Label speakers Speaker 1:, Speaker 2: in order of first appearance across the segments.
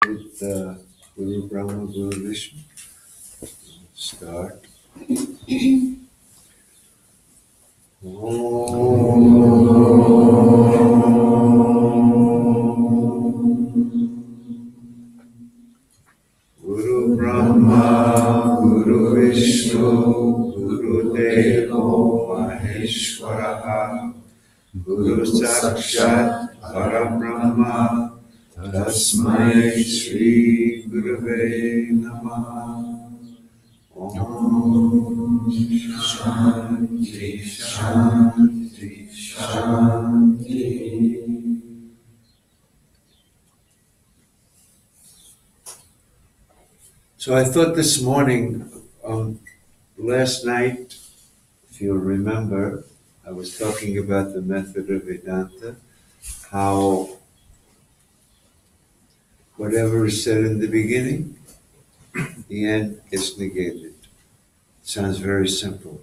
Speaker 1: with Guru Brahma, Guru Vishnu. Start. Guru Brahma, Guru Vishnu, Guru Devo Maheshwara, Guru Sakshat Parabrahma, Tasmai Shri Gurave Namaha. Om Shanti Shanti Shanti. So I thought this morning, last night, if you'll remember, I was talking about the method of Vedanta, how whatever is said in the beginning, the end is negated. Sounds very simple.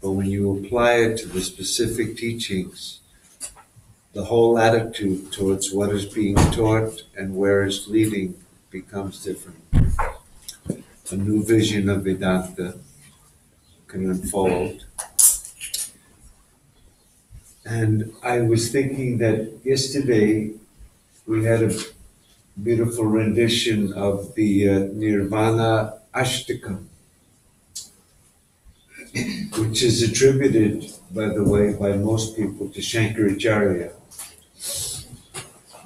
Speaker 1: But when you apply it to the specific teachings, the whole attitude towards what is being taught and where it's leading becomes different. A new vision of Vedanta can unfold. And I was thinking that yesterday we had a beautiful rendition of the Nirvana Ashtakam, which is attributed, by the way, by most people to Shankaracharya.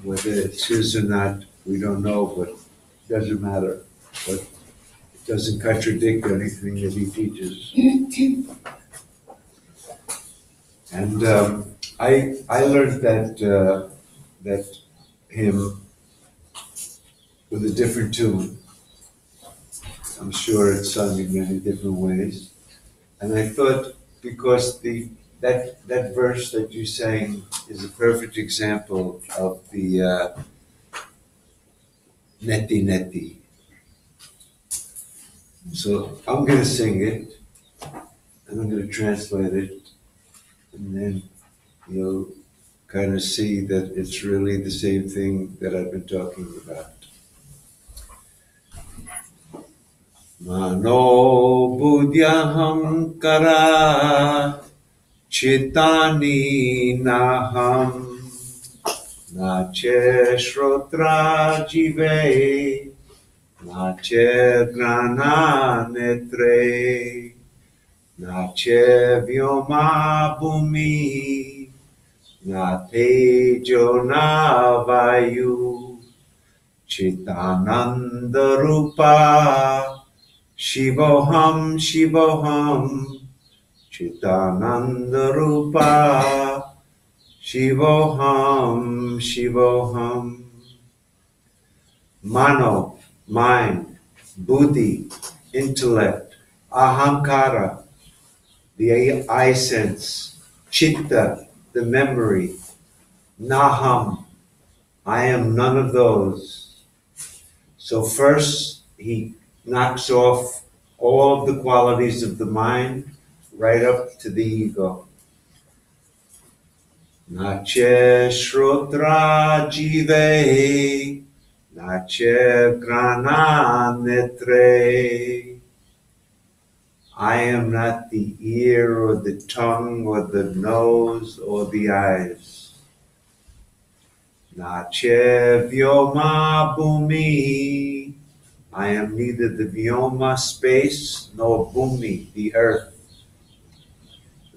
Speaker 1: Whether it's his or not, we don't know, but it doesn't matter. But it doesn't contradict anything that he teaches. And I learned that hymn with a different tune. I'm sure it's sung in many different ways. And I thought, because that verse that you sang is a perfect example of the neti neti. So I'm going to sing it, and I'm going to translate it, and then you'll kind of see that it's really the same thing that I've been talking about. Mano buddhyaham kara chitani naham nache shrotra jive nache grana netre nache vyoma bhumi na tejo na vayu chitananda rupa Shivoham, Shivoham, Chitananda Rupa, Shivoham, Shivoham. Mano, mind, buddhi, intellect, ahankara, the I sense, chitta, the memory, naham, I am none of those. So first, he knocks off all of the qualities of the mind right up to the ego. Nache shrotra jive, nache grana netre. I am not the ear or the tongue or the nose or the eyes. Nache vyoma bhumi. I am neither the Vyoma, space, nor Bhumi, the earth.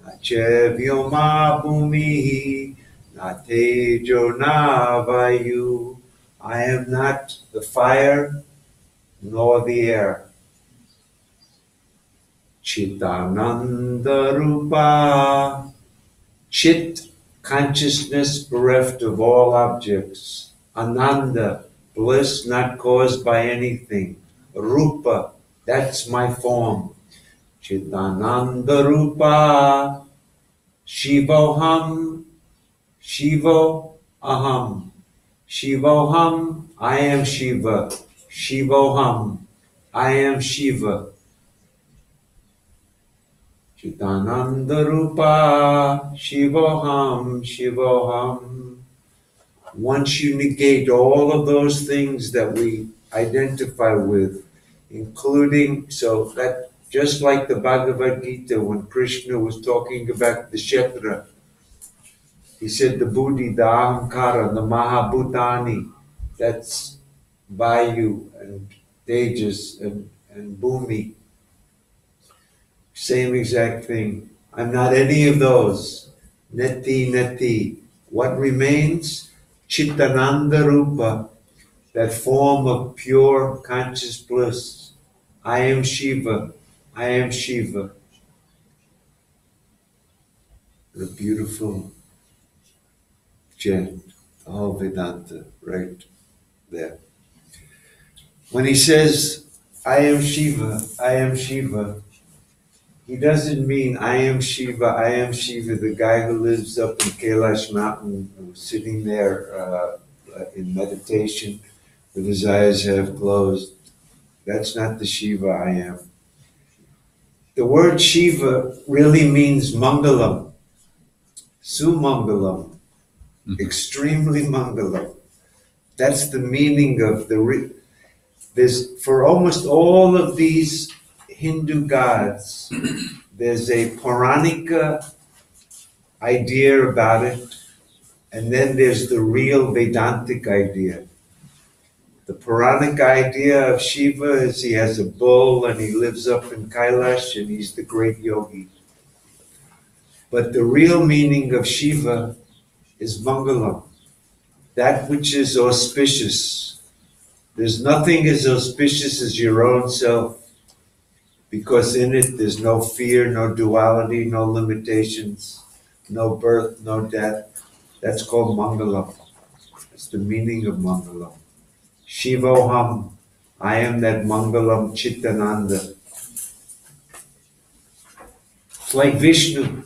Speaker 1: Nache Vyoma Bhumi, Natejo na Vayu. I am not the fire, nor the air. Chitananda Rupa. Chit, consciousness bereft of all objects. Ananda, bliss not caused by anything. Rupa, that's my form. Chitananda Rupa. Shivoham. Shivo aham. Shivoham, I am Shiva. Shivoham, I am Shiva. Chitananda Rupa. Shivoham, Shivoham. once you negate all of those things that we identify with, including, so that just like the Bhagavad Gita, when Krishna was talking about the Kshetra, he said the buddhi, the ahankara, the mahabhutani, that's Vayu and Tejas and Bhumi. Same exact thing. I'm not any of those. Neti, neti. What remains? Chittananda Rupa, that form of pure conscious bliss. I am Shiva. I am Shiva. The beautiful chant, all Vedanta, right there. When he says, I am Shiva, I am Shiva, he doesn't mean I am Shiva, the guy who lives up in Kailash Mountain, who's sitting there in meditation with his eyes half closed. That's not the Shiva I am. The word Shiva really means Mangalam, Sumangalam, extremely Mangalam. That's the meaning of there's, for almost all of these Hindu gods, there's a Puranika idea about it, and then there's the real Vedantic idea. The Puranic idea of Shiva is he has a bull and he lives up in Kailash and he's the great yogi. But the real meaning of Shiva is Mangalam, that which is auspicious. There's nothing as auspicious as your own self, because in it there's no fear, no duality, no limitations, no birth, no death. That's called Mangalam. That's the meaning of Mangalam. Shivoham, I am that Mangalam Chittananda. It's like Vishnu.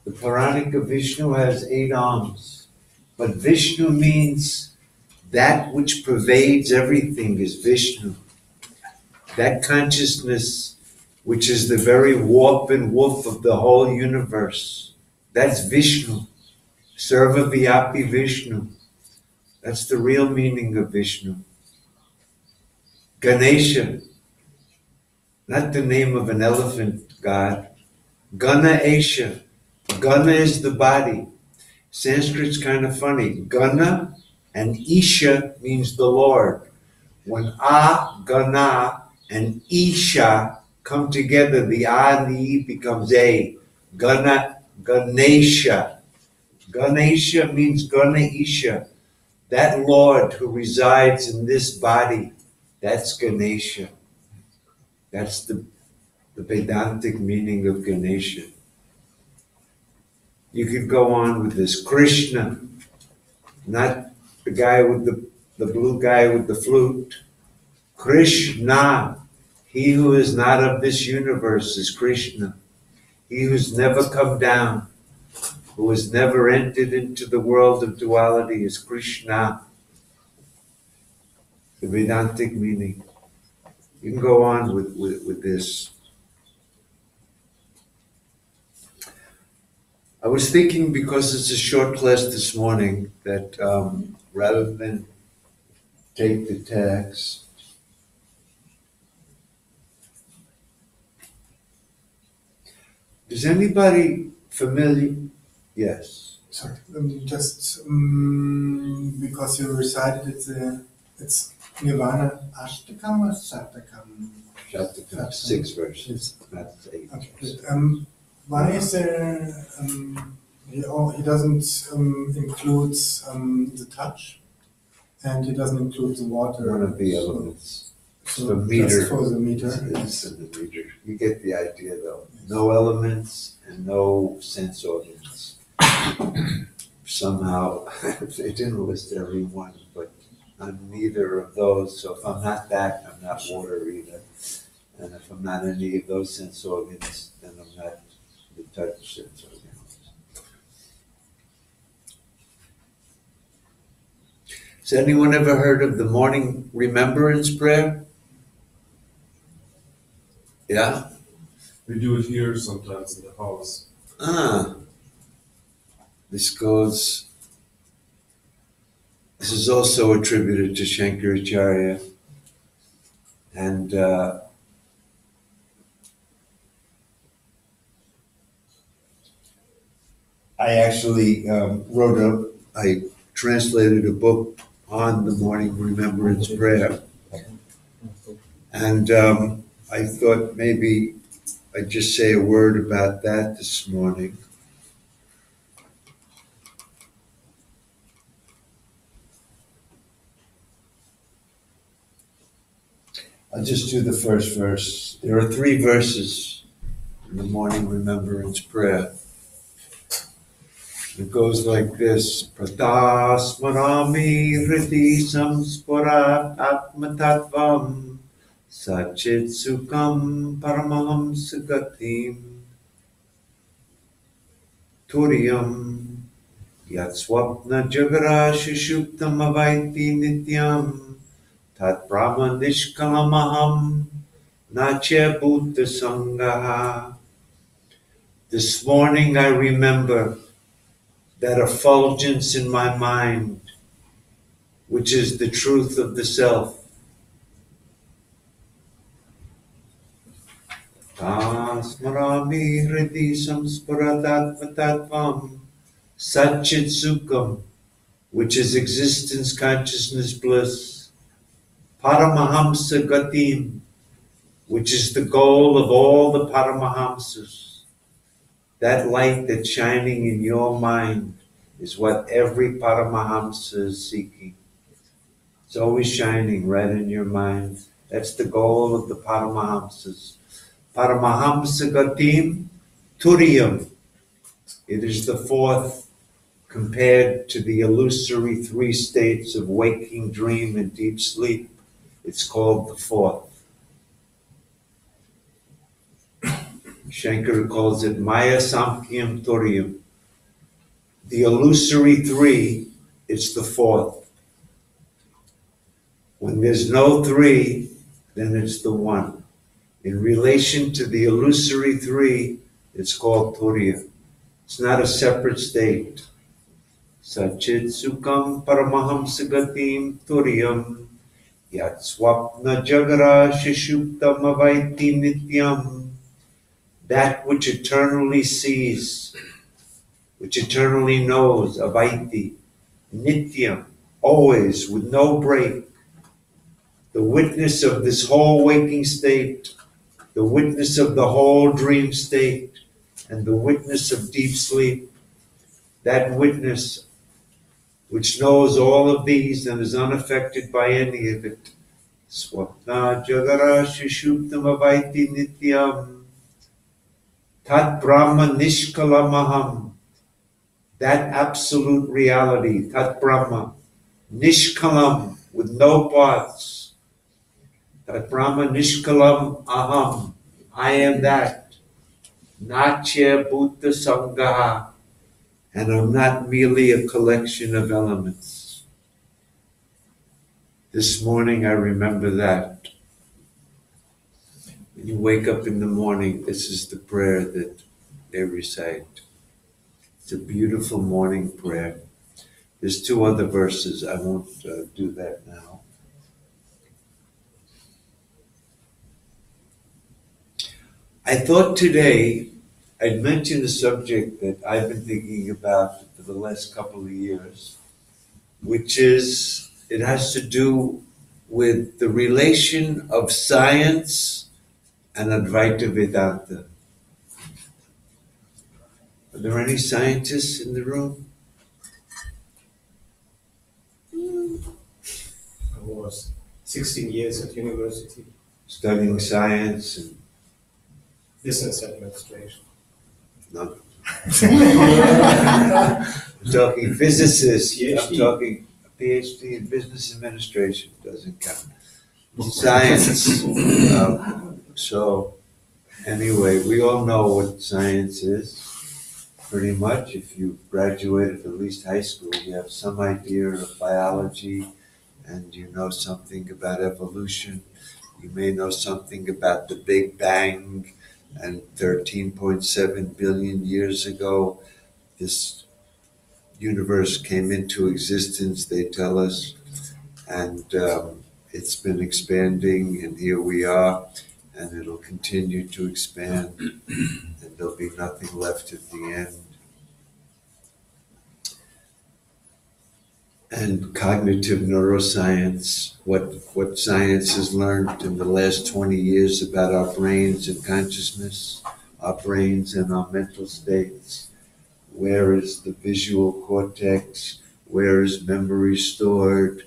Speaker 1: The Puranika Vishnu has 8 arms, but Vishnu means that which pervades everything is Vishnu. That consciousness, which is the very warp and woof of the whole universe, that's Vishnu. Sarvavyapi Vishnu. That's the real meaning of Vishnu. Ganesha, not the name of an elephant god. Ganaesha. Gana is the body. Sanskrit's kind of funny. Gana and Isha means the Lord. When Gana and Isha come together, the A and the E becomes A. Ganesha. Ganesha means Ganaesha. That Lord who resides in this body, that's Ganesha. That's the Vedantic meaning of Ganesha. You could go on with this. Krishna, not the guy with the blue guy with the flute. Krishna, he who is not of this universe is Krishna. He who's never come down, who has never entered into the world of duality is Krishna. The Vedantic meaning. You can go on with this. I was thinking, because it's a short class this morning, that rather than take the text, is anybody familiar? Yes.
Speaker 2: Sorry, just because you recited it's Nirvana Ashtakam or Satakam?
Speaker 1: Shatakam, 6 verses, not 8.
Speaker 2: Okay. Why is there? He doesn't include the touch, and he doesn't include the water.
Speaker 1: One of the elements.
Speaker 2: So
Speaker 1: the meter.
Speaker 2: just for the meter.
Speaker 1: It's in the meter. You get the idea, though. No elements and no sense organs. Somehow, they didn't list every one, but I'm neither of those. So if I'm not that, I'm not water either. And if I'm not any of those sense organs, then I'm not the touch sense organs. Has anyone ever heard of the morning remembrance prayer? Yeah?
Speaker 3: We do it here sometimes in the house.
Speaker 1: This goes, This is also attributed to Shankaracharya. And I actually I translated a book on the morning remembrance prayer. And I thought maybe I'd just say a word about that this morning. I'll just do the first verse. There are 3 verses in the morning remembrance prayer. It goes like this: Pratasmarami hriti samspurat atmatattvam Sachit Sukham Paramahamsa Gatim Turiyam Yat Swapna Jagara Shishuptam Avaiti Nityam Tat Brahma Nishkalamaham Nachya Bhuta Sangaha. This morning I remember that effulgence in my mind, which is the truth of the self. Tasmarami hridi samsparatatvam Satchit Sukham, which is existence, consciousness, bliss. Paramahamsa Gatim, which is the goal of all the Paramahamsas. That light that's shining in your mind is what every Paramahamsa is seeking. It's always shining right in your mind. That's the goal of the Paramahamsas. Paramahamsa Gatim Turiyam. It is the 4th compared to the illusory 3 states of waking, dream, and deep sleep. It's called the 4th. Shankara calls it Maya Samkhyam Turiyam. The illusory 3, it's the 4th. When there's no 3, then it's the 1. In relation to the illusory 3, it's called Turiya. It's not a separate state. Sachit Sukham Paramahamsa Gatim Turiyam Yat Swapna Jagara Shishuptam Avaiti Nityam. That which eternally sees, which eternally knows, Avaiti, Nityam, always, with no break. The witness of this whole waking state, the witness of the whole dream state, and the witness of deep sleep. That witness which knows all of these and is unaffected by any of it. Swapna Jagara Shishuptam Avaiti Nityam. Tat Brahma Nishkalamaham. That absolute reality, Tat Brahma, Nishkalam, with no parts. Tat Brahma Nishkalam Aham. I am that. Nachya Bhuta Sangaha. And I'm not merely a collection of elements. This morning I remember that. When you wake up in the morning, this is the prayer that they recite. It's a beautiful morning prayer. There's 2 other verses. I won't do that now. I thought today I'd mention a subject that I've been thinking about for the last couple of years, which is, it has to do with the relation of science and Advaita Vedanta. Are there any scientists in the room?
Speaker 4: I was 16 years at university,
Speaker 1: Studying science and
Speaker 4: business administration.
Speaker 1: no. I'm talking physicists. I'm
Speaker 4: PhD.
Speaker 1: talking a PhD in business administration. Doesn't count. Science. So anyway, we all know what science is. Pretty much, if you graduated at least high school, you have some idea of biology, and you know something about evolution. You may know something about the Big Bang, and 13.7 billion years ago, this universe came into existence, they tell us, and it's been expanding, and here we are, and it'll continue to expand, and there'll be nothing left at the end. And cognitive neuroscience, what science has learned in the last 20 years about our brains and consciousness, our brains and our mental states. Where is the visual cortex? Where is memory stored?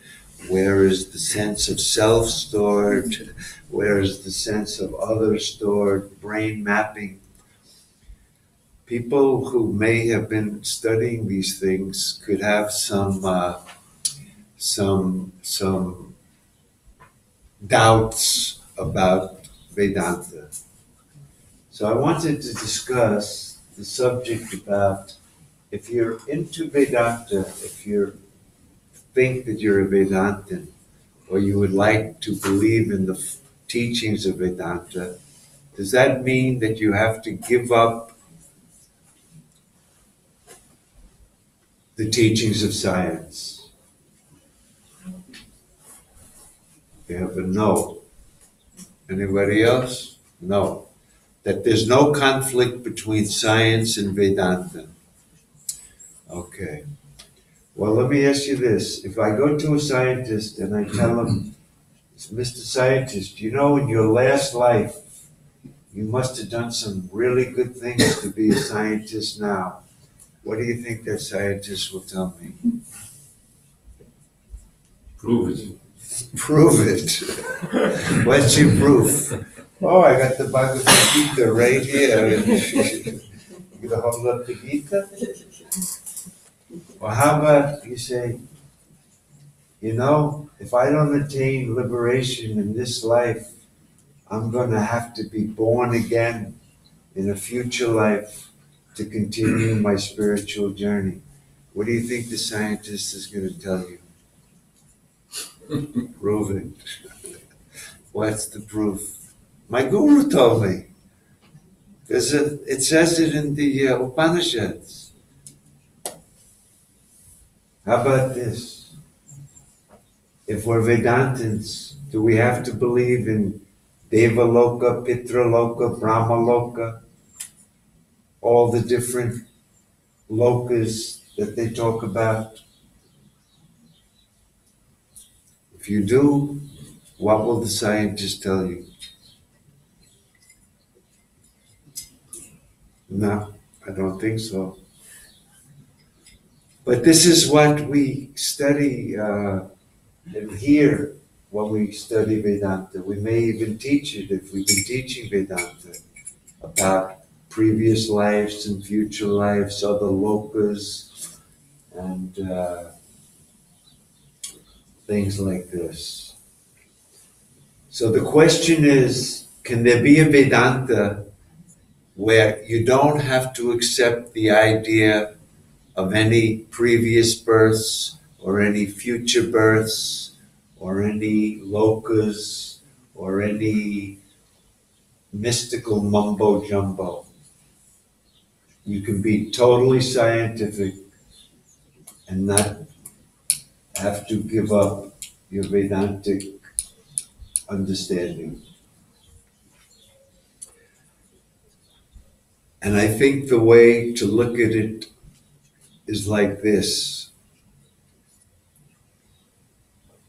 Speaker 1: Where is the sense of self stored? Where is the sense of other stored? Brain mapping. People who may have been studying these things could have some doubts about Vedanta. So I wanted to discuss the subject about if you're into Vedanta, if you think that you're a Vedantin, or you would like to believe in the teachings of Vedanta, does that mean that you have to give up the teachings of science? You have a no. Anybody else? No. That there's no conflict between science and Vedanta. Okay. Well, let me ask you this. If I go to a scientist and I tell him, Mr. Scientist, you know, in your last life, you must have done some really good things to be a scientist now. What do you think that scientist will tell me?
Speaker 3: Prove it.
Speaker 1: Prove it. What's your proof? Oh, I got the Bhagavad Gita right here. You gonna hold up the Gita? Well, how about you say, you know, if I don't attain liberation in this life, I'm gonna have to be born again in a future life to continue my spiritual journey. What do you think the scientist is gonna tell you? Prove it. What's the proof? My guru told me. It says it in the Upanishads. How about this? If we're Vedantins, do we have to believe in Devaloka, Pitraloka, Brahmaloka, all the different lokas that they talk about? If you do, what will the scientists tell you? No, I don't think so. But this is what we study and hear when we study Vedanta. We may even teach it if we've been teaching Vedanta about previous lives and future lives, other lokas, and things like this. So the question is, can there be a Vedanta where you don't have to accept the idea of any previous births or any future births or any lokas or any mystical mumbo jumbo? You can be totally scientific and not have to give up your Vedantic understanding. And I think the way to look at it is like this.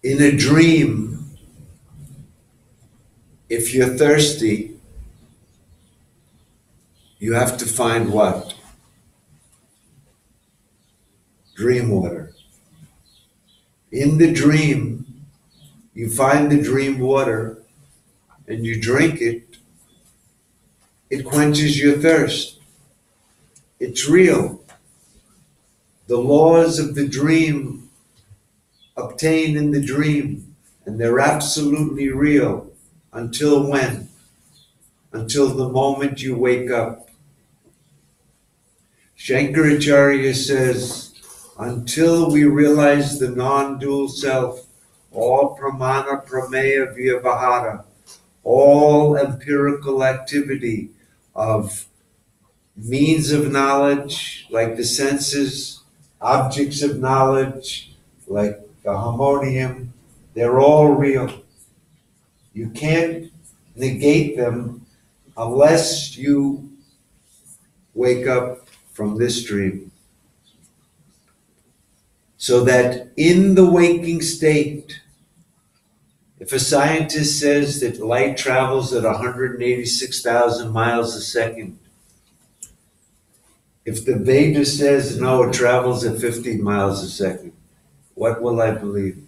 Speaker 1: In a dream, if you're thirsty, you have to find what? Dream water. In the dream, you find the dream water and you drink it. It quenches your thirst. It's real. The laws of the dream obtain in the dream, and they're absolutely real. Until when? Until the moment you wake up. Shankaracharya says, until we realize the non-dual self, all pramana prameya vyavahara, all empirical activity of means of knowledge, like the senses, objects of knowledge, like the harmonium, they're all real. You can't negate them unless you wake up from this dream. So that in the waking state, if a scientist says that light travels at 186,000 miles a second, if the Veda says no, it travels at 50 miles a second, what will I believe?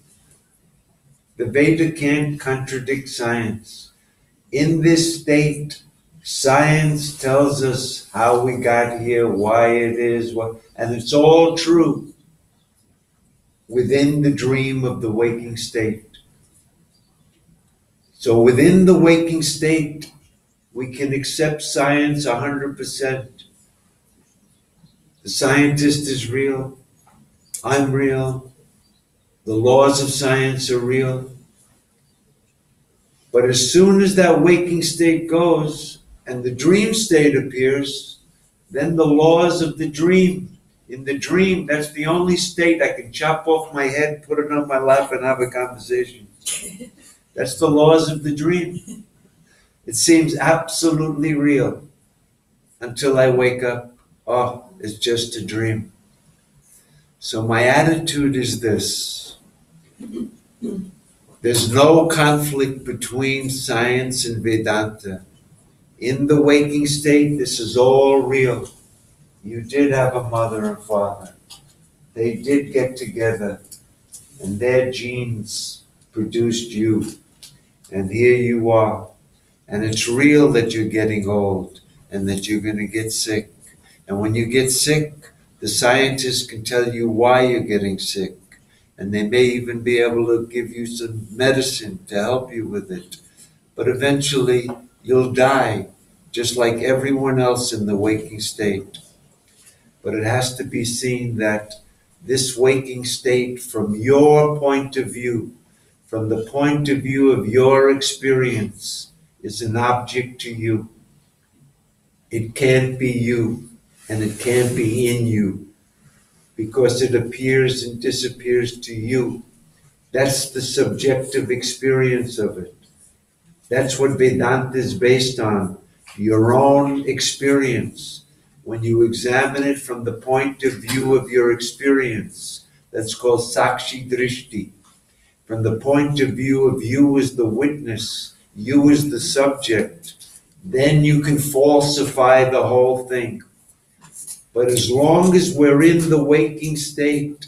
Speaker 1: The Veda can't contradict science. In this state, science tells us how we got here, why it is, and it's all true within the dream of the waking state. So within the waking state, we can accept science 100%. The scientist is real. I'm real. The laws of science are real. But as soon as that waking state goes and the dream state appears, then the laws of the dream, in the dream, that's the only state I can chop off my head, put it on my lap, and have a conversation. That's the laws of the dream. It seems absolutely real until I wake up. Oh, it's just a dream. So my attitude is this. There's no conflict between science and Vedanta. In the waking state, this is all real. You did have a mother and father. They did get together, and their genes produced you. And here you are. And it's real that you're getting old and that you're going to get sick. And when you get sick, the scientists can tell you why you're getting sick. And they may even be able to give you some medicine to help you with it. But eventually, you'll die, just like everyone else in the waking state. But it has to be seen that this waking state, from your point of view, from the point of view of your experience, is an object to you. It can't be you, and it can't be in you, because it appears and disappears to you. That's the subjective experience of it. That's what Vedanta is based on, your own experience. When you examine it from the point of view of your experience, that's called Sakshi Drishti. From the point of view of you as the witness, you as the subject, then you can falsify the whole thing. But as long as we're in the waking state,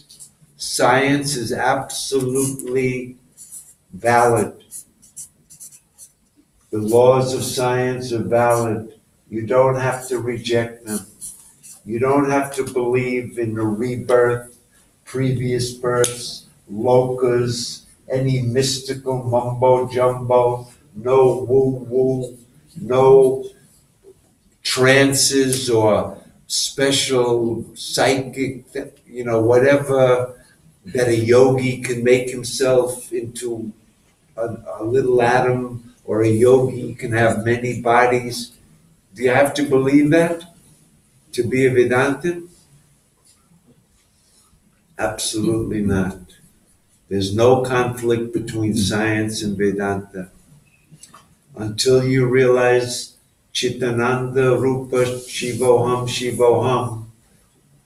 Speaker 1: science is absolutely valid. The laws of science are valid. You don't have to reject them. You don't have to believe in a rebirth, previous births, lokas, any mystical mumbo jumbo, no woo-woo, no trances or special psychic, whatever that a yogi can make himself into a little atom, or a yogi can have many bodies. Do you have to believe that to be a Vedantin? Absolutely not. There's no conflict between science and Vedanta. Until you realize Chitananda Rupa Shivoham Shivoham,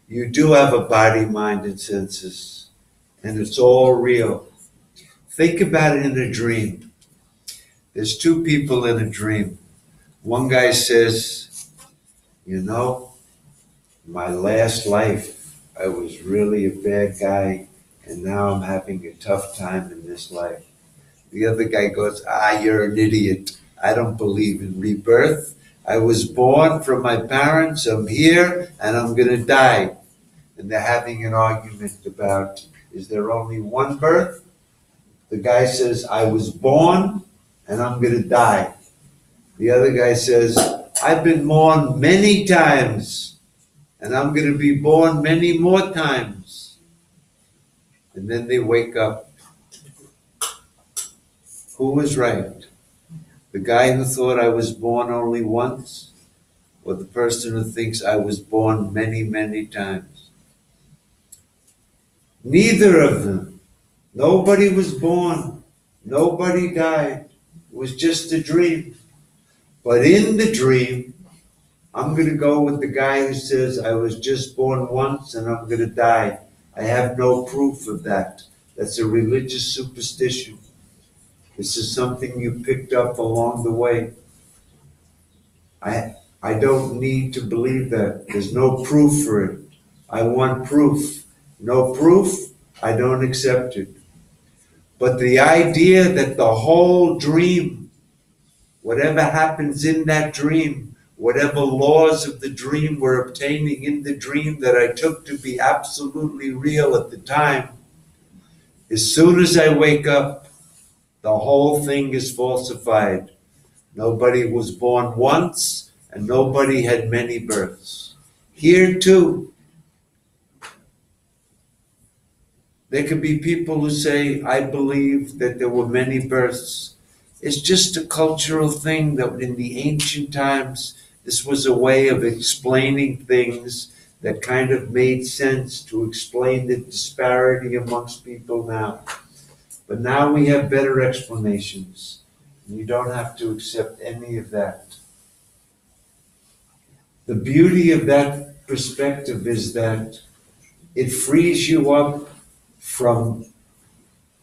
Speaker 1: you do have a body, mind, and senses, and it's all real. Think about it in a dream. There's two people in a dream. One guy says, my last life, I was really a bad guy, and now I'm having a tough time in this life. The other guy goes, you're an idiot. I don't believe in rebirth. I was born from my parents, I'm here, and I'm going to die. And they're having an argument about, is there only one birth? The guy says, I was born, and I'm going to die. The other guy says, I've been born many times, and I'm going to be born many more times. And then they wake up. Who was right? The guy who thought I was born only once, or the person who thinks I was born many, many times? Neither of them. Nobody was born. Nobody died. It was just a dream. But in the dream, I'm going to go with the guy who says, I was just born once and I'm going to die. I have no proof of that. That's a religious superstition. This is something you picked up along the way. I don't need to believe that. There's no proof for it. I want proof. No proof, I don't accept it. But the idea that the whole dream, whatever happens in that dream, whatever laws of the dream were obtaining in the dream that I took to be absolutely real at the time, as soon as I wake up, the whole thing is falsified. Nobody was born once, and nobody had many births. Here too, there could be people who say, I believe that there were many births. It's just a cultural thing that in the ancient times, this was a way of explaining things that kind of made sense to explain the disparity amongst people now. But now we have better explanations. And you don't have to accept any of that. The beauty of that perspective is that it frees you up from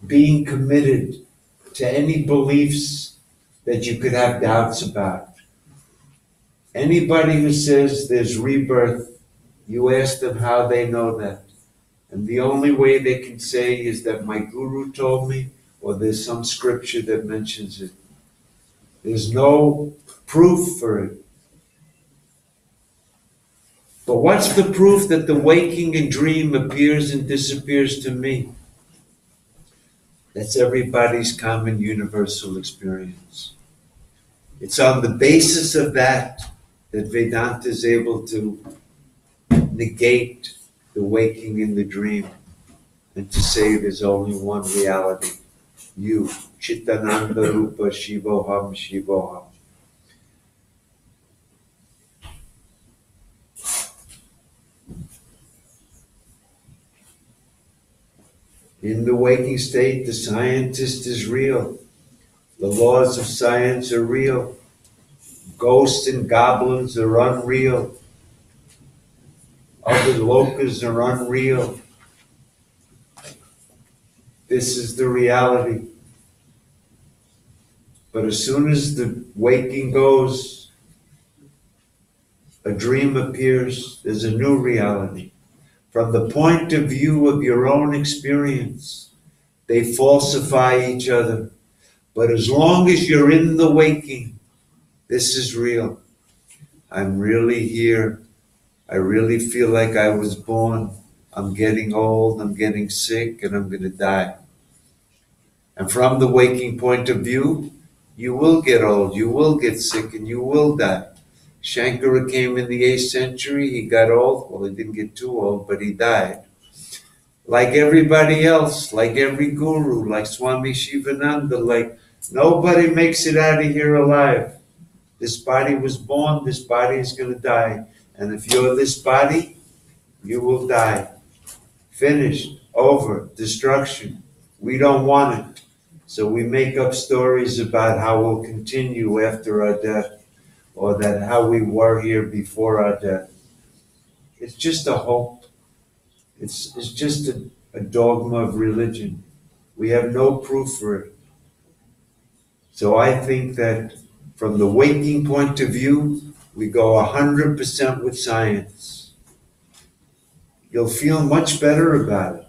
Speaker 1: being committed to any beliefs that you could have doubts about. Anybody who says there's rebirth, you ask them how they know that. And the only way they can say is that my guru told me, or there's some scripture that mentions it. There's no proof for it. But what's the proof that the waking and dream appears and disappears to me? That's everybody's common universal experience. It's on the basis of that Vedanta is able to negate the waking and the dream and to say there's only one reality. You, Chitananda Rupa Shivoham Shivoham. In the waking state, the scientist is real. The laws of science are real. Ghosts and goblins are unreal. Other lokas are unreal. This is the reality. But as soon as the waking goes, a dream appears, there's a new reality. From the point of view of your own experience, they falsify each other. But as long as you're in the waking, this is real. I'm really here. I really feel like I was born. I'm getting old, I'm getting sick, and I'm going to die. And from the waking point of view, you will get old, you will get sick, and you will die. Shankara came in the 8th century, he got old. Well, he didn't get too old, but he died. Like everybody else, like every guru, like Swami Shivananda, like nobody makes it out of here alive. This body was born, this body is going to die. And if you're this body, you will die. Finished, over, destruction. We don't want it. So we make up stories about how we'll continue after our death, or that how we were here before our death. It's just a hope. It's just a dogma of religion. We have no proof for it. So I think that from the waking point of view, we go 100% with science. You'll feel much better about it.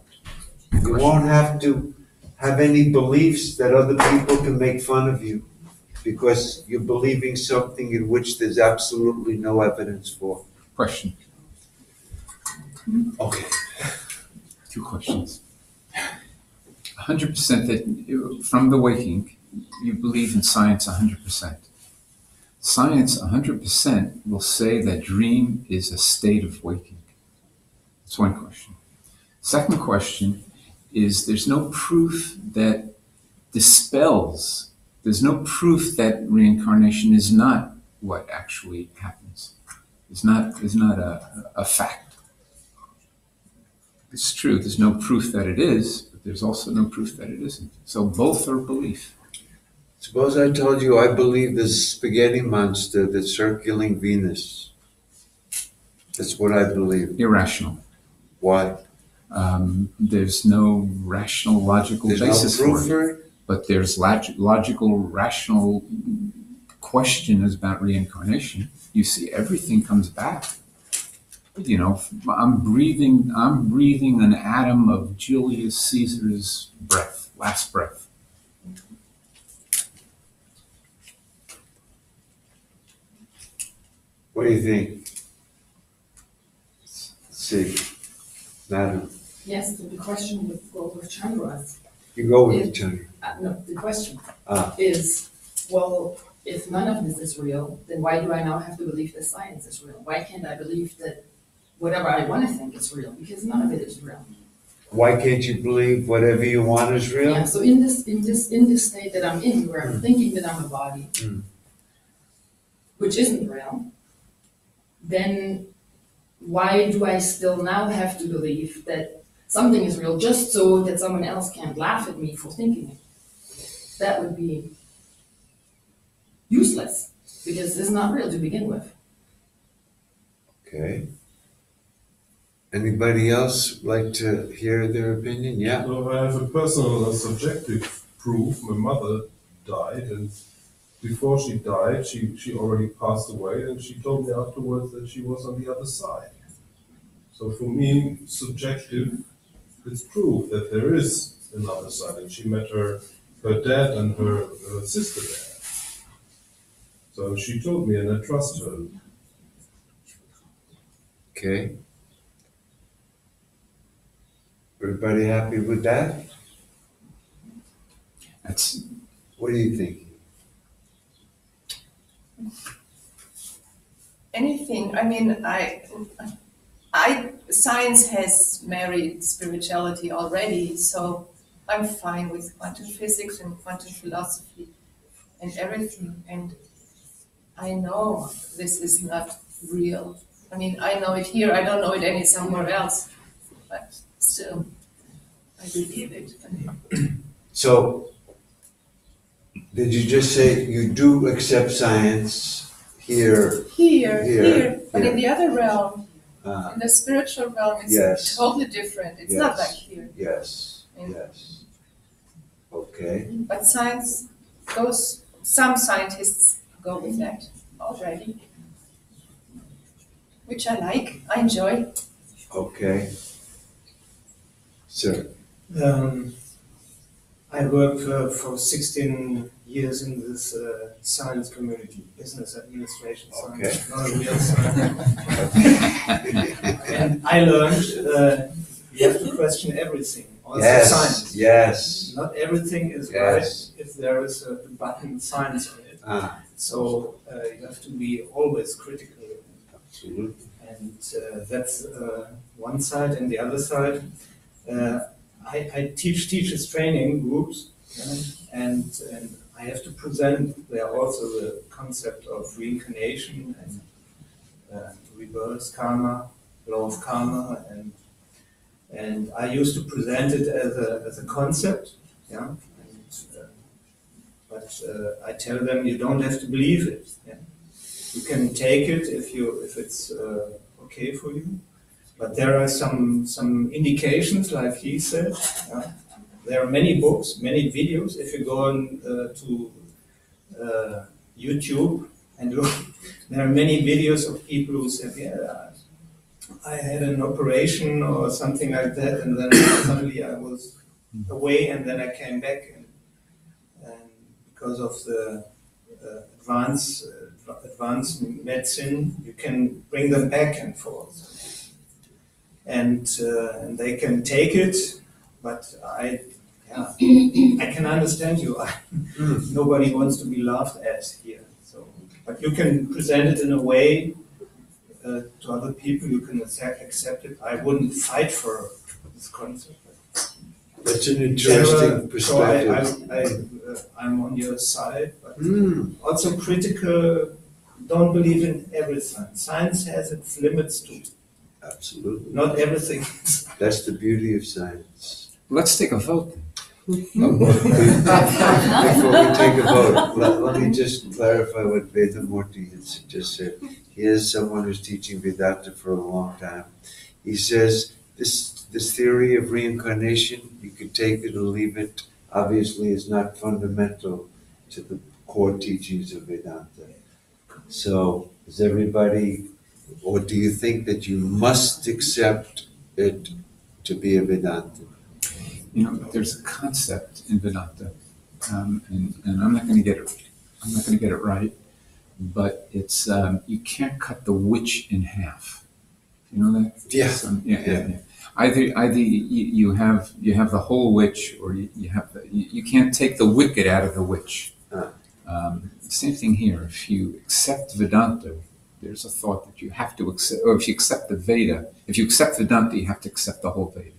Speaker 1: You won't have to have any beliefs that other people can make fun of you because you're believing something in which there's absolutely no evidence for.
Speaker 5: Question.
Speaker 1: Okay.
Speaker 5: 2 questions. 100% that from the waking, you believe in science 100%. Science 100% will say that dream is a state of waking. That's one question. Second question is there's no proof that dispels, there's no proof that reincarnation is not what actually happens. It's not a fact. It's true, there's no proof that it is, but there's also no proof that it isn't. So both are belief.
Speaker 1: Suppose I told you I believe this spaghetti monster that's circling Venus. That's what I believe.
Speaker 5: Irrational.
Speaker 1: Why?
Speaker 5: There's no rational, logical
Speaker 1: There's no
Speaker 5: basis
Speaker 1: proof
Speaker 5: for it.
Speaker 1: for it?
Speaker 5: But there's logical, rational questions about reincarnation. You see, everything comes back. You know, I'm breathing an atom of Julius Caesar's breath, last breath.
Speaker 1: What do you think? Let's see, madam,
Speaker 6: Yes, the question would go with Chandras.
Speaker 1: you go with each other.
Speaker 6: No, the question
Speaker 1: Ah.
Speaker 6: is, well, if none of this is real, then why do I now have to believe that science is real? Why can't I believe that whatever I want to think is real? Because none of it is real.
Speaker 1: Why can't you believe whatever you want is real?
Speaker 6: Yeah, so in this state that I'm in, where I'm thinking that I'm a body,
Speaker 1: Mm.
Speaker 6: which isn't real, then why do I still now have to believe that something is real just so that someone else can't laugh at me for thinking it? That would be useless, because it's not real to begin with.
Speaker 1: Okay. Anybody else like to hear their opinion? Yeah?
Speaker 3: So I have a personal, subjective proof. My mother died, and before she died, she already passed away, and she told me afterwards that she was on the other side. So for me, subjective, it's proof that there is another side, and she met her dad and her sister there. So she told me, and I trust her.
Speaker 1: Okay. Everybody happy with that?
Speaker 5: That's
Speaker 1: What do you think?
Speaker 7: Anything. I mean, science has married spirituality already, so I'm fine with quantum physics and quantum philosophy and everything. And I know this is not real. I mean, I know it here. I don't know it any somewhere else, but still, I believe it.
Speaker 1: So, did you just say you do accept science here?
Speaker 7: Here, but in the other realm,
Speaker 1: Uh,
Speaker 7: in the spiritual realm, it's
Speaker 1: Yes.
Speaker 7: totally different. It's not
Speaker 1: Yes.
Speaker 7: like here.
Speaker 1: yes,
Speaker 7: Yeah.
Speaker 1: yes. Okay.
Speaker 7: But science goes, some scientists go with that already, which I like, I enjoy.
Speaker 1: Okay. Sir,
Speaker 4: I worked for 16 years in this science community, business administration science, not a real science. And I learned you have to question everything, also
Speaker 1: yes,
Speaker 4: science.
Speaker 1: yes.
Speaker 4: Not everything is
Speaker 1: Yes.
Speaker 4: right if there is a button science on it.
Speaker 1: Ah,
Speaker 4: So you have to be always critical.
Speaker 1: absolutely.
Speaker 4: And that's one side. And the other side, I teach teachers training groups, and I have to present there also the concept of reincarnation and reverse karma, law of karma, and I used to present it as a concept, yeah. But I tell them you don't have to believe it. Yeah? You can take it if it's okay for you. But there are some indications, like he said. There are many books, many videos. If you go on to YouTube and look, there are many videos of people who say, "Yeah, I had an operation or something like that, and then suddenly I was away, and then I came back, and because of the advanced medicine, you can bring them back and forth." And they can take it, but I can understand you. Nobody wants to be laughed at here. So, but you can present it in a way to other people. You can accept it. I wouldn't fight for this concept.
Speaker 1: That's an interesting
Speaker 4: So
Speaker 1: perspective.
Speaker 4: I'm on your side, but
Speaker 1: Mm,
Speaker 4: also critical. Don't believe in everything. Science has its limits too.
Speaker 1: Absolutely.
Speaker 4: Not everything.
Speaker 1: That's the beauty of science.
Speaker 5: Let's take a vote then.
Speaker 1: Before we take a vote, let me just clarify what Vedamurti has just said. Here's someone who's teaching Vedanta for a long time. He says this theory of reincarnation, you can take it or leave it, obviously is not fundamental to the core teachings of Vedanta. So is everybody, or do you think that you must accept it to be a Vedanta?
Speaker 5: You know, there's a concept in Vedanta, and I'm not going to get it right, but it's you can't cut the witch in half. You know that?
Speaker 1: Yeah.
Speaker 5: Yeah. Either you have the whole witch, or you can't take the wicked out of the witch. Same thing here. If you accept Vedanta, there's a thought that you have to accept, or if you accept the Veda, if you accept Vedanta, you have to accept the whole Veda.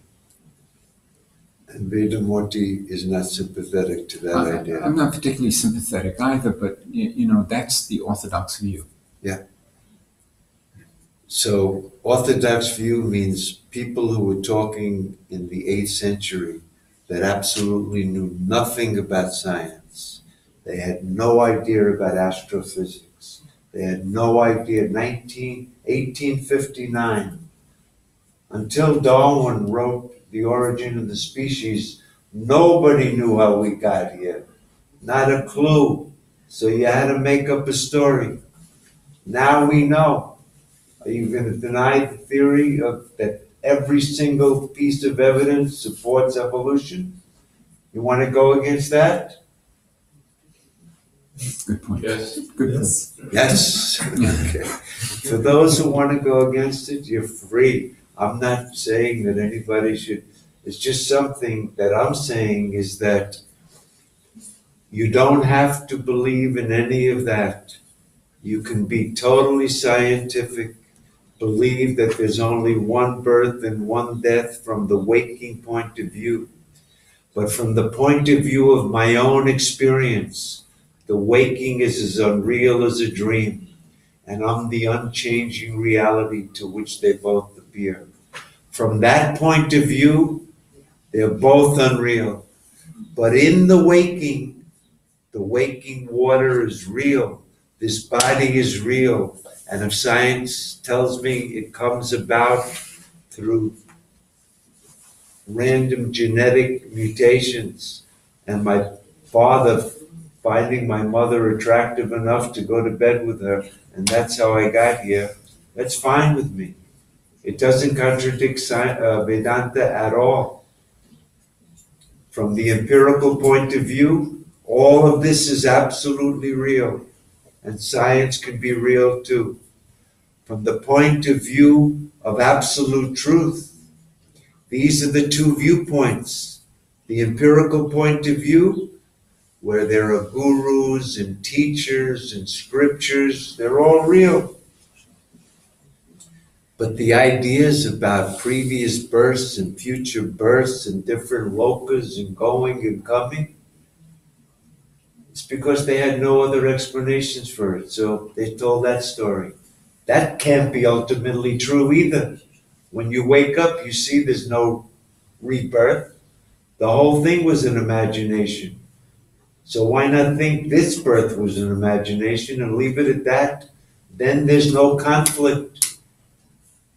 Speaker 1: And Vedamurti is not sympathetic to that idea.
Speaker 5: I'm not particularly sympathetic either, but you know, that's the orthodox view.
Speaker 1: So orthodox view means people who were talking in the 8th century that absolutely knew nothing about science. They had no idea about astrophysics. They had no idea. 1859, until Darwin wrote The Origin of the Species, nobody knew how we got here. Not a clue. So you had to make up a story. Now we know. Are you going to deny the theory of that every single piece of evidence supports evolution? You want to go against that?
Speaker 5: Good point.
Speaker 3: Yes.
Speaker 5: Good
Speaker 2: Yes.
Speaker 1: Yes. Okay. For those who want to go against it, you're free. I'm not saying that anybody should. It's just something that I'm saying is that you don't have to believe in any of that. You can be totally scientific, believe that there's only one birth and one death from the waking point of view. But from the point of view of my own experience, the waking is as unreal as a dream, and I'm the unchanging reality to which they both appear. From that point of view, they're both unreal. But in the waking water is real. This body is real. And if science tells me it comes about through random genetic mutations, and my father finding my mother attractive enough to go to bed with her, and that's how I got here, that's fine with me. It doesn't contradict Vedanta at all. From the empirical point of view, all of this is absolutely real, and science can be real too. From the point of view of absolute truth, these are the two viewpoints. The empirical point of view, where there are gurus and teachers and scriptures, they're all real. But the ideas about previous births and future births and different lokas and going and coming, it's because they had no other explanations for it, so they told that story. That can't be ultimately true either. When you wake up, you see there's no rebirth. The whole thing was an imagination. So why not think this birth was an imagination and leave it at that? Then there's no conflict.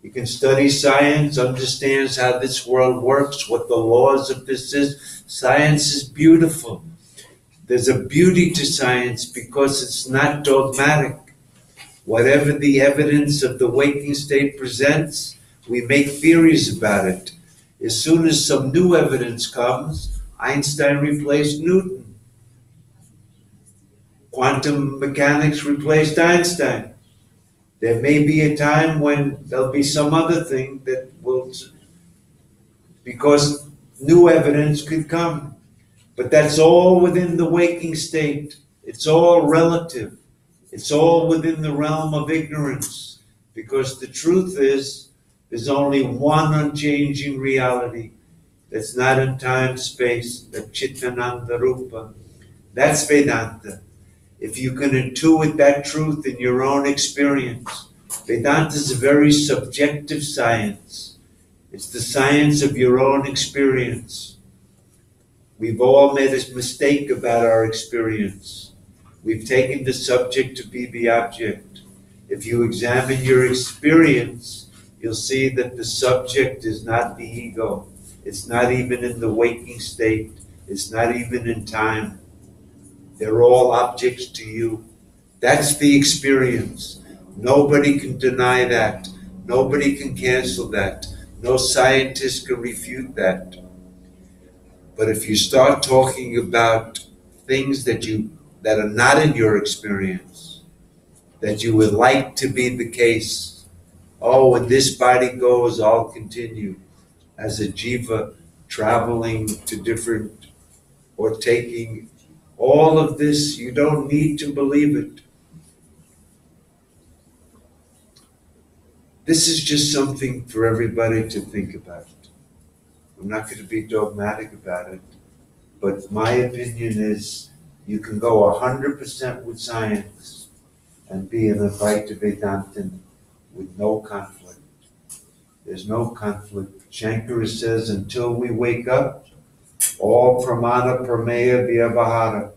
Speaker 1: You can study science, understands how this world works, what the laws of this is. Science is beautiful. There's a beauty to science because it's not dogmatic. Whatever the evidence of the waking state presents, we make theories about it. As soon as some new evidence comes, Einstein replaced Newton. Quantum mechanics replaced Einstein. There may be a time when there'll be some other thing that will, because new evidence could come. But that's all within the waking state. It's all relative. It's all within the realm of ignorance. Because the truth is, there's only one unchanging reality that's not in time, space, the Chitananda Rupa. That's Vedanta. If you can intuit that truth in your own experience, Vedanta is a very subjective science. It's the science of your own experience. We've all made a mistake about our experience. We've taken the subject to be the object. If you examine your experience, you'll see that the subject is not the ego. It's not even in the waking state. It's not even in time. They're all objects to you. That's the experience. Nobody can deny that. Nobody can cancel that. No scientist can refute that. But if you start talking about things that are not in your experience, that you would like to be the case, oh, when this body goes, I'll continue as a jiva traveling to different or taking all of this, you don't need to believe it. This is just something for everybody to think about. I'm not going to be dogmatic about it, but my opinion is you can go 100% with science and be an Advaita Vedantin with no conflict. There's no conflict. Shankara says until we wake up, all pramana prameya vyavahara,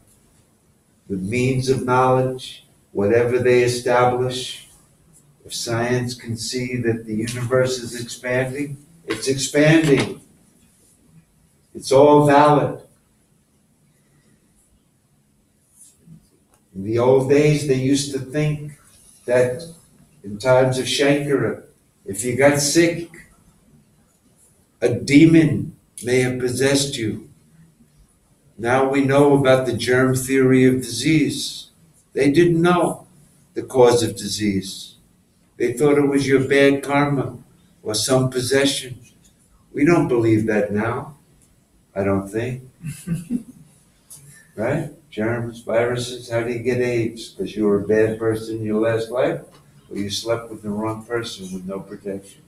Speaker 1: the means of knowledge, whatever they establish, if science can see that the universe is expanding, it's expanding. It's all valid. In the old days, they used to think that in times of Shankara, if you got sick, a demon may have possessed you. Now we know about the germ theory of disease. They didn't know the cause of disease. They thought it was your bad karma or some possession. We don't believe that now, I don't think. Right? Germs, viruses, how do you get AIDS? Because you were a bad person in your last life? Or you slept with the wrong person with no protection?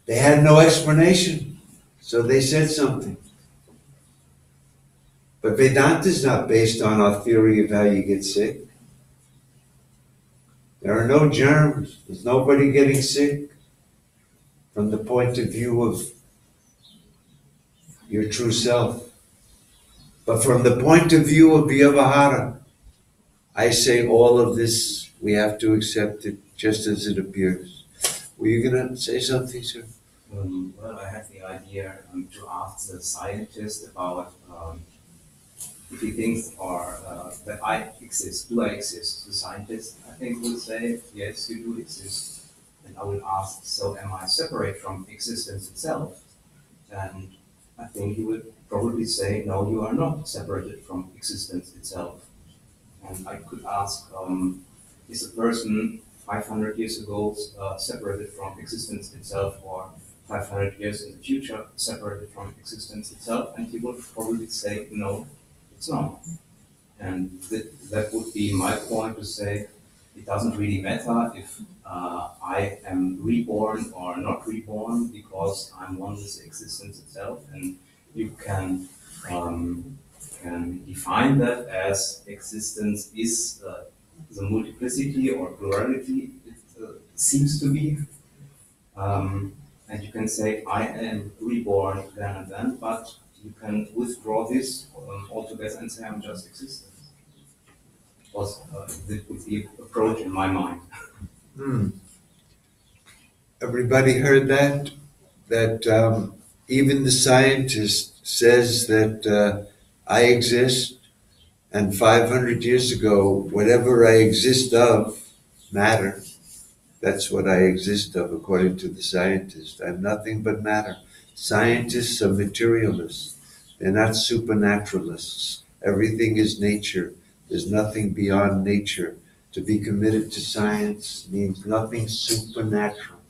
Speaker 1: They had no explanation, so they said something. But Vedanta is not based on our theory of how you get sick. There are no germs. There's nobody getting sick from the point of view of your true self. But from the point of view of Vyavahara, I say all of this, we have to accept it just as it appears. Were you going to say something, sir?
Speaker 8: Well, I had the idea to ask the scientist about if he thinks that I exist. Do I exist? The scientist, I think, will say, yes, you do exist. And I will ask, so am I separate from existence itself? And I think he would probably say, no, you are not separated from existence itself. And I could ask, is a person 500 years ago separated from existence itself, or 500 years in the future separated from existence itself? And he would probably say, no, it's not. And that would be my point to say, it doesn't really matter if I am reborn or not reborn, because I'm one with existence itself, and you can define that as existence is the multiplicity or plurality it seems to be. And you can say, I am reborn then and then, but you can withdraw this altogether and say, I'm just existence. This would be approach in my mind.
Speaker 1: Everybody heard that? That even the scientist says that I exist, and 500 years ago, whatever I exist of, matter, that's what I exist of according to the scientist. I'm nothing but matter. Scientists are materialists. They're not supernaturalists. Everything is nature. There's nothing beyond nature. To be committed to science means nothing supernatural.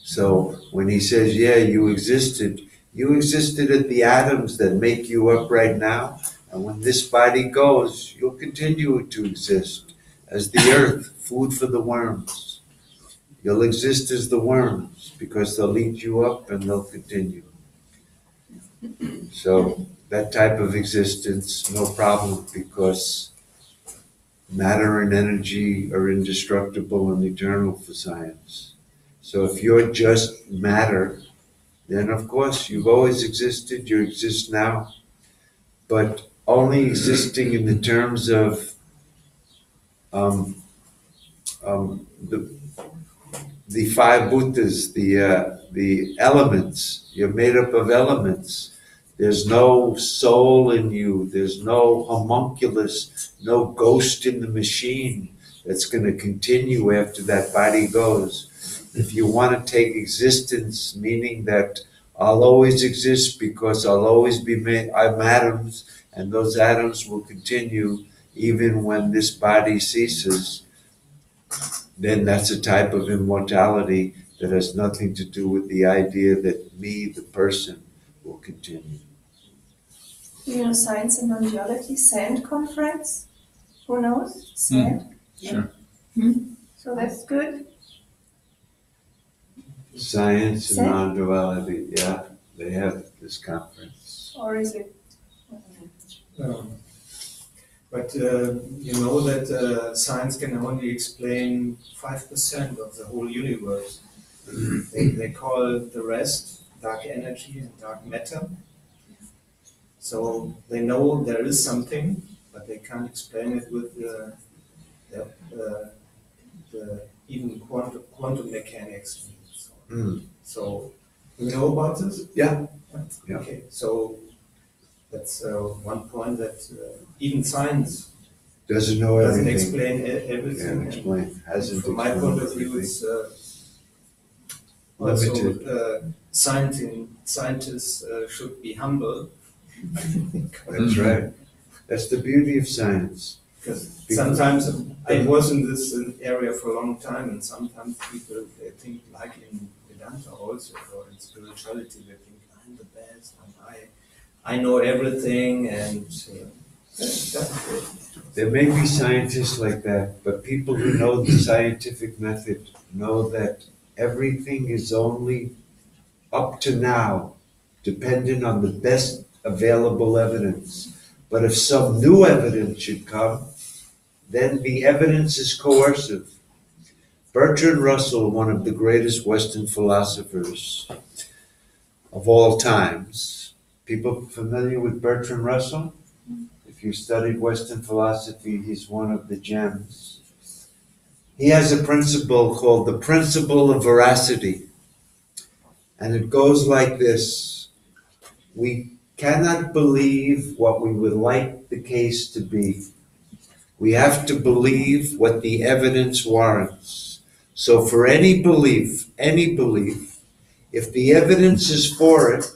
Speaker 1: So when he says, yeah, you existed at the atoms that make you up right now. And when this body goes, you'll continue to exist as the earth, food for the worms. You'll exist as the worms because they'll eat you up and they'll continue. So that type of existence, no problem, because matter and energy are indestructible and eternal for science. So if you're just matter, then of course you've always existed, you exist now, but only existing in the terms of the five bhutas, the elements. You're made up of elements. There's no soul in you. There's no homunculus, no ghost in the machine that's going to continue after that body goes. If you want to take existence, meaning that I'll always exist because I'll always be made, I'm atoms, and those atoms will continue even when this body ceases, then that's a type of immortality that has nothing to do with the idea that me, the person, will continue.
Speaker 7: You know, Science and Non-Duality, SAND conference. Who knows? SAND.
Speaker 5: Sure.
Speaker 7: So that's good.
Speaker 1: Science and
Speaker 7: Sand?
Speaker 1: non-duality, yeah, they have this conference.
Speaker 7: Or is it?
Speaker 4: But you know that science can only explain 5% of the whole universe. They call the rest dark energy and dark matter. So they know there is something, but they can't explain it with the even quantum mechanics. So you know about this?
Speaker 1: Yeah. Yeah.
Speaker 4: Okay, so that's one point that even science
Speaker 1: Doesn't know
Speaker 4: doesn't
Speaker 1: everything.
Speaker 4: explain everything.
Speaker 1: Can't explain, hasn't
Speaker 4: From my point of
Speaker 1: explained
Speaker 4: view,
Speaker 1: everything.
Speaker 4: it's also
Speaker 1: Limited.
Speaker 4: scientists should be humble
Speaker 1: That's right. That's the beauty of science.
Speaker 4: because sometimes I was in this area for a long time, and sometimes people they think like in Vedanta also or in spirituality they think I'm the best and I know everything and
Speaker 1: There may be scientists like that, but people who know the scientific method know that everything is only up to now dependent on the best available evidence. But if some new evidence should come, then the evidence is coercive. Bertrand Russell, one of the greatest Western philosophers of all times. People familiar with Bertrand Russell? If you studied Western philosophy, he's one of the gems. He has a principle called the principle of veracity. And it goes like this. We cannot believe what we would like the case to be. We have to believe what the evidence warrants. So for any belief, if the evidence is for it,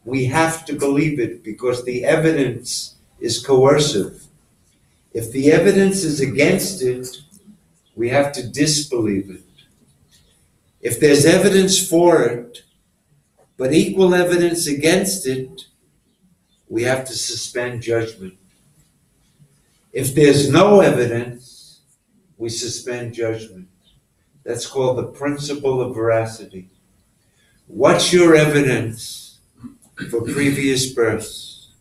Speaker 1: we have to believe it because the evidence is coercive. If the evidence is against it, we have to disbelieve it. If there's evidence for it, but equal evidence against it, we have to suspend judgment. If there's no evidence, we suspend judgment. That's called the principle of veracity. What's your evidence for previous births?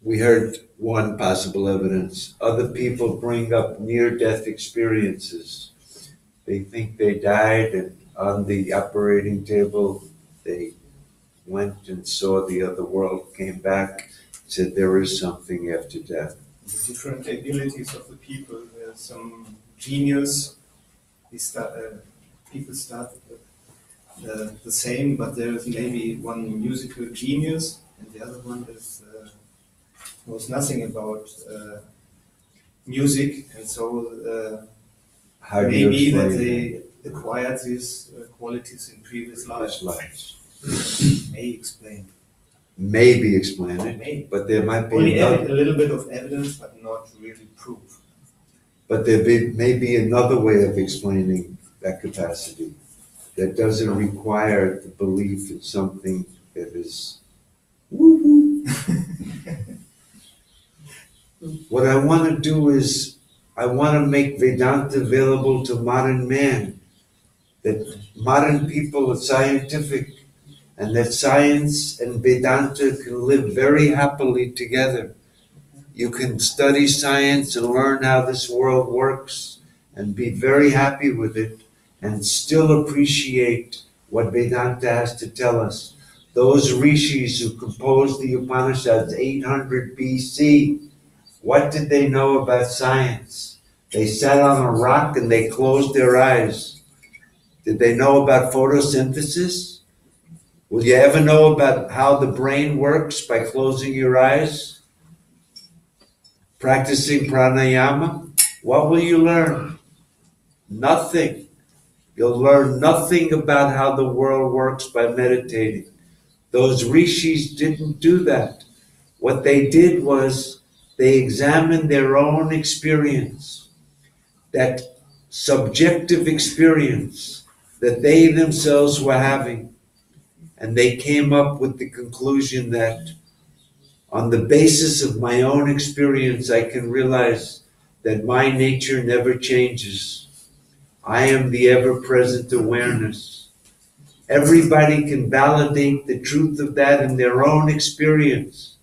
Speaker 1: We heard one possible evidence. Other people bring up near-death experiences. They think they died, and on the operating table, they went and saw the other world, came back, said there is something after death.
Speaker 4: the different abilities of the people. There's some genius. People start the same, but there's maybe one musical genius, and the other one knows nothing about music, and so
Speaker 1: How do you
Speaker 4: maybe that
Speaker 1: explain
Speaker 4: they acquired these qualities in previous
Speaker 1: Past
Speaker 4: lives.
Speaker 1: lives?
Speaker 4: May explain.
Speaker 1: Maybe explain it,
Speaker 4: May.
Speaker 1: but there might be
Speaker 4: Only
Speaker 1: another,
Speaker 4: a little bit of evidence, but not really proof.
Speaker 1: but may be another way of explaining that capacity that doesn't require the belief in something that is woo-woo. What I want to do is I want to make Vedanta available to modern man, that modern people are scientific, and that science and Vedanta can live very happily together. You can study science and learn how this world works and be very happy with it and still appreciate what Vedanta has to tell us. Those rishis who composed the Upanishads 800 BC, what did they know about science? They sat on a rock and they closed their eyes. Did they know about photosynthesis? Will you ever know about how the brain works by closing your eyes? Practicing pranayama? What will you learn? Nothing. You'll learn nothing about how the world works by meditating. Those rishis didn't do that. What they did was they examined their own experience, that subjective experience that they themselves were having. And they came up with the conclusion that on the basis of my own experience, I can realize that my nature never changes. I am the ever-present awareness. Everybody can validate the truth of that in their own experience.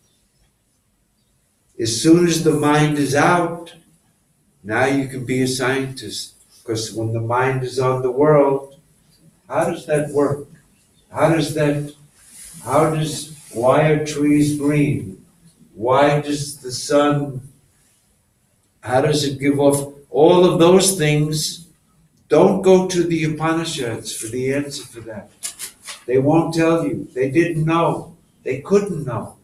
Speaker 1: As soon as the mind is out, now you can be a scientist. Because when the mind is on the world, how does that work? Why are trees green? Why does the sun, how does it give off? All of those things, don't go to the Upanishads for the answer for that. They won't tell you. They didn't know. They couldn't know.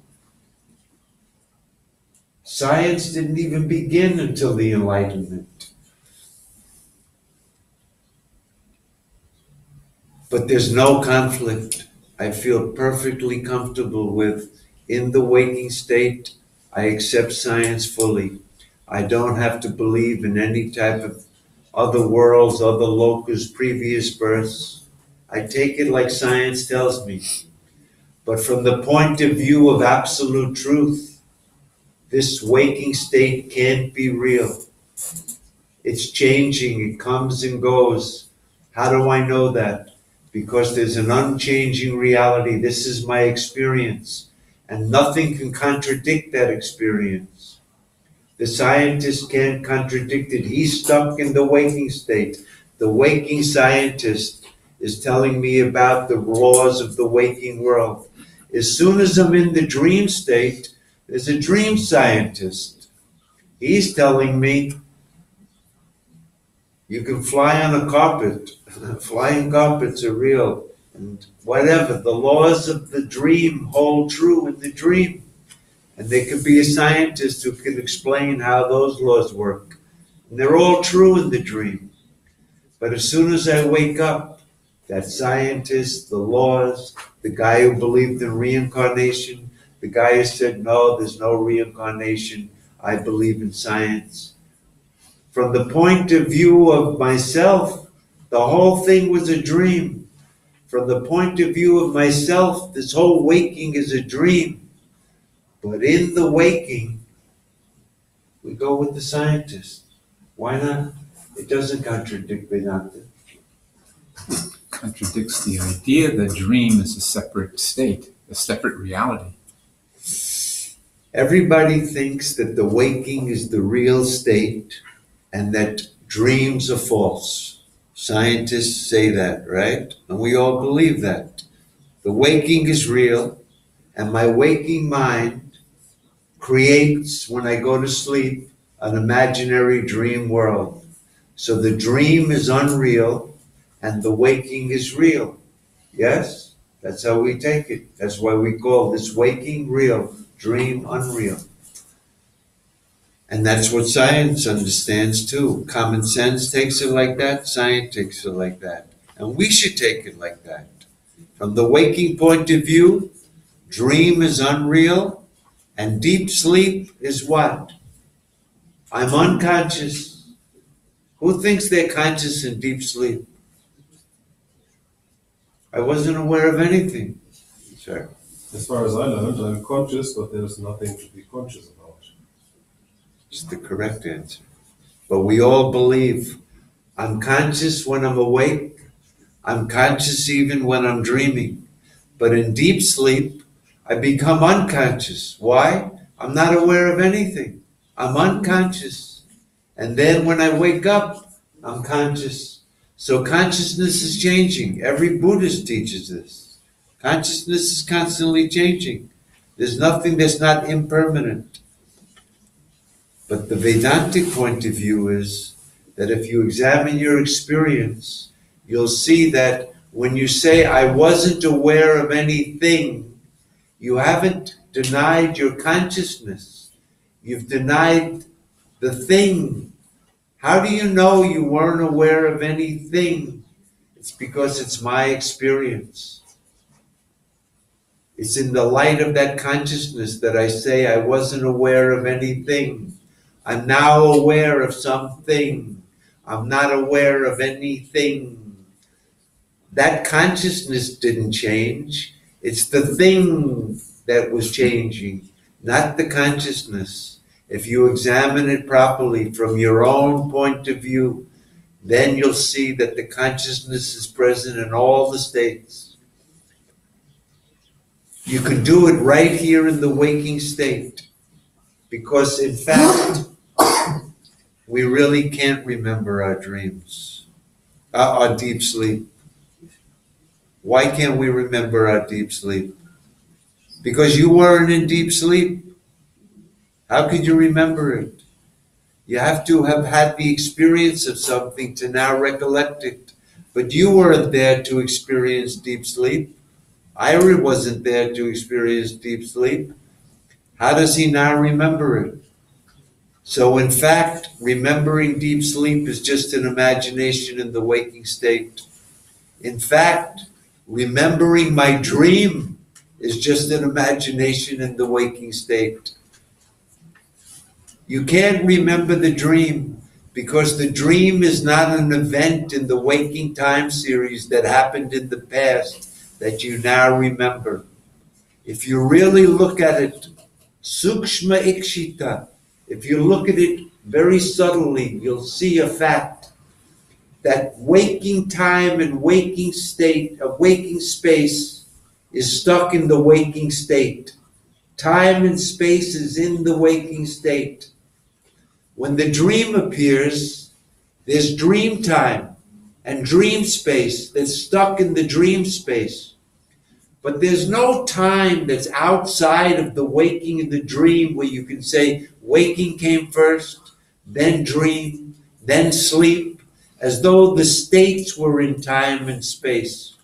Speaker 1: Science didn't even begin until the Enlightenment. But there's no conflict. I feel perfectly comfortable with, in the waking state, I accept science fully. I don't have to believe in any type of other worlds, other locus, previous births. I take it like science tells me. But from the point of view of absolute truth, this waking state can't be real. It's changing, it comes and goes. How do I know that? Because there's an unchanging reality. This is my experience, and nothing can contradict that experience. The scientist can't contradict it. He's stuck in the waking state. The waking scientist is telling me about the laws of the waking world. As soon as I'm in the dream state, there's a dream scientist. He's telling me you can fly on a carpet. Flying carpets are real. And whatever, the laws of the dream hold true in the dream. And there could be a scientist who can explain how those laws work. And they're all true in the dream. But as soon as I wake up, that scientist, the laws, the guy who believed in reincarnation, the guy who said, no, there's no reincarnation, I believe in science. From the point of view of myself, the whole thing was a dream. From the point of view of myself, this whole waking is a dream. But in the waking, we go with the scientist. Why not? It doesn't contradict Vedanta.
Speaker 5: Contradicts the idea that dream is a separate state, a separate reality.
Speaker 1: Everybody thinks that the waking is the real state and that dreams are false. Scientists say that, right? And we all believe that. The waking is real, and my waking mind creates, when I go to sleep, an imaginary dream world. So the dream is unreal, and the waking is real. Yes? That's how we take it. That's why we call this waking real, dream unreal. And that's what science understands too. Common sense takes it like that, science takes it like that. And we should take it like that. From the waking point of view, dream is unreal, and deep sleep is what? I'm unconscious. Who thinks they're conscious in deep sleep? I wasn't aware of anything. Sir.
Speaker 3: As far as I learned, I'm conscious, but there's nothing to be conscious about.
Speaker 1: It's the correct answer. But we all believe I'm conscious when I'm awake. I'm conscious even when I'm dreaming. But in deep sleep, I become unconscious. Why? I'm not aware of anything. I'm unconscious. And then when I wake up, I'm conscious. So consciousness is changing. Every Buddhist teaches this. Consciousness is constantly changing. There's nothing that's not impermanent. But the Vedantic point of view is that if you examine your experience, you'll see that when you say, I wasn't aware of anything, you haven't denied your consciousness. You've denied the thing. How do you know you weren't aware of anything? It's because it's my experience. It's in the light of that consciousness that I say I wasn't aware of anything. I'm now aware of something. I'm not aware of anything. That consciousness didn't change. It's the thing that was changing, not the consciousness. If you examine it properly from your own point of view, then you'll see that the consciousness is present in all the states. You can do it right here in the waking state, because in fact, we really can't remember our dreams, our deep sleep. Why can't we remember our deep sleep? Because you weren't in deep sleep. How could you remember it? You have to have had the experience of something to now recollect it. But you weren't there to experience deep sleep. Ira wasn't there to experience deep sleep. How does he now remember it? So in fact, remembering deep sleep is just an imagination in the waking state. In fact, remembering my dream is just an imagination in the waking state. You can't remember the dream because the dream is not an event in the waking time series that happened in the past that you now remember. If you really look at it, sukshma ikshita, if you look at it very subtly, you'll see a fact that waking time and waking state, a waking space is stuck in the waking state. Time and space is in the waking state. When the dream appears, there's dream time and dream space that's stuck in the dream space. But there's no time that's outside of the waking and the dream where you can say waking came first, then dream, then sleep, as though the states were in time and space.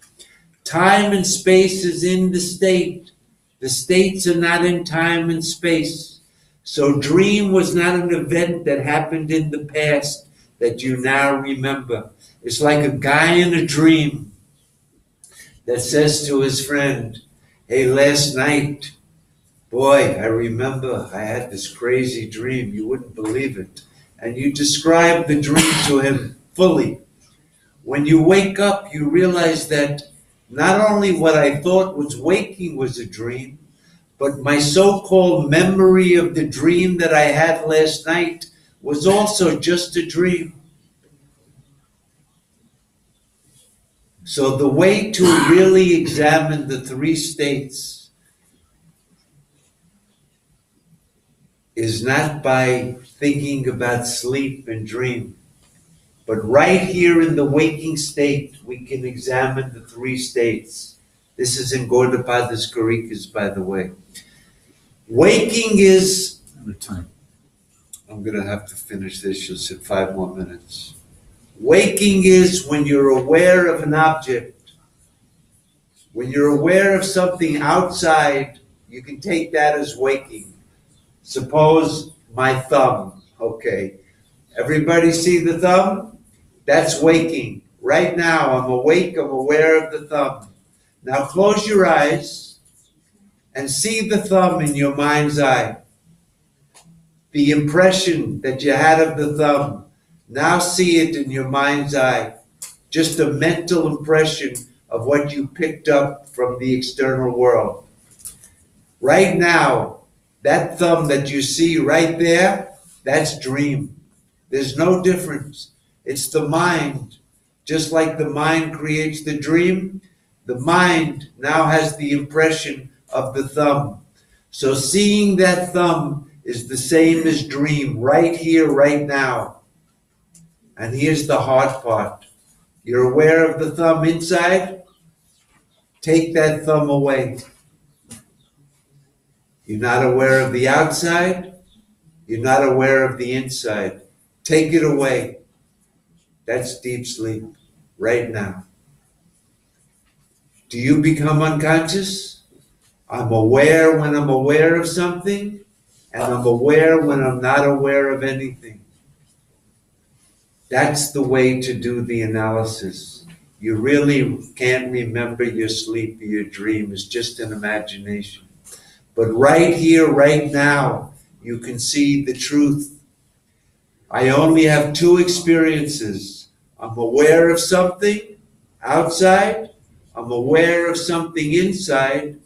Speaker 1: Time and space is in the state. The states are not in time and space. So dream was not an event that happened in the past that you now remember. It's like a guy in a dream that says to his friend, hey, last night, boy, I remember I had this crazy dream. You wouldn't believe it. And you describe the dream to him fully. When you wake up, you realize that not only what I thought was waking was a dream, but my so-called memory of the dream that I had last night was also just a dream. So the way to really examine the three states is not by thinking about sleep and dream, but right here in the waking state, we can examine the three states. This is in Gaudapada's Karikas, by the way. Waking is...
Speaker 5: Time.
Speaker 1: I'm going to have to finish this. You'll sit 5 more minutes. Waking is when you're aware of an object. When you're aware of something outside, you can take that as waking. Suppose my thumb. Okay. Everybody see the thumb? That's waking. Right now, I'm awake. I'm aware of the thumb. Now close your eyes and see the thumb in your mind's eye. The impression that you had of the thumb. Now see it in your mind's eye. Just a mental impression of what you picked up from the external world. Right now, that thumb that you see right there, that's dream. There's no difference. It's the mind. Just like the mind creates the dream, the mind now has the impression of the thumb. So seeing that thumb is the same as dream, right here, right now. And here's the hard part. You're aware of the thumb inside? Take that thumb away. You're not aware of the outside? You're not aware of the inside. Take it away. That's deep sleep, right now. Do you become unconscious? I'm aware when I'm aware of something, and I'm aware when I'm not aware of anything. That's the way to do the analysis. You really can't remember your sleep or your dream. It's just an imagination. But right here, right now, you can see the truth. I only have two experiences. I'm aware of something outside. I'm aware of something inside.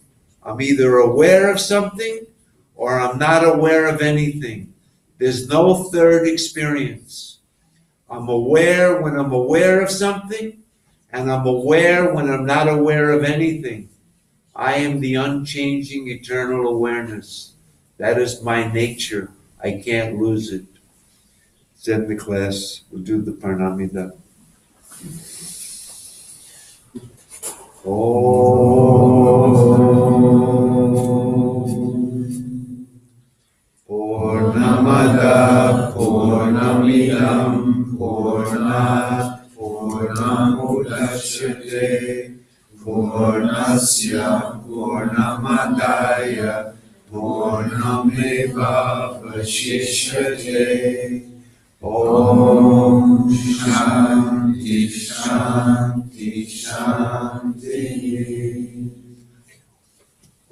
Speaker 1: I'm either aware of something or I'm not aware of anything. There's no third experience. I'm aware when I'm aware of something, and I'm aware when I'm not aware of anything. I am the unchanging eternal awareness. That is my nature. I can't lose it. It's in the class. We'll do the Parnamida. Purnamada Purnamidam Purnat Purnamudachyate Purnasya Purnamadaya Purnameva Vashishyate. Om Shanti Shanti Shanti.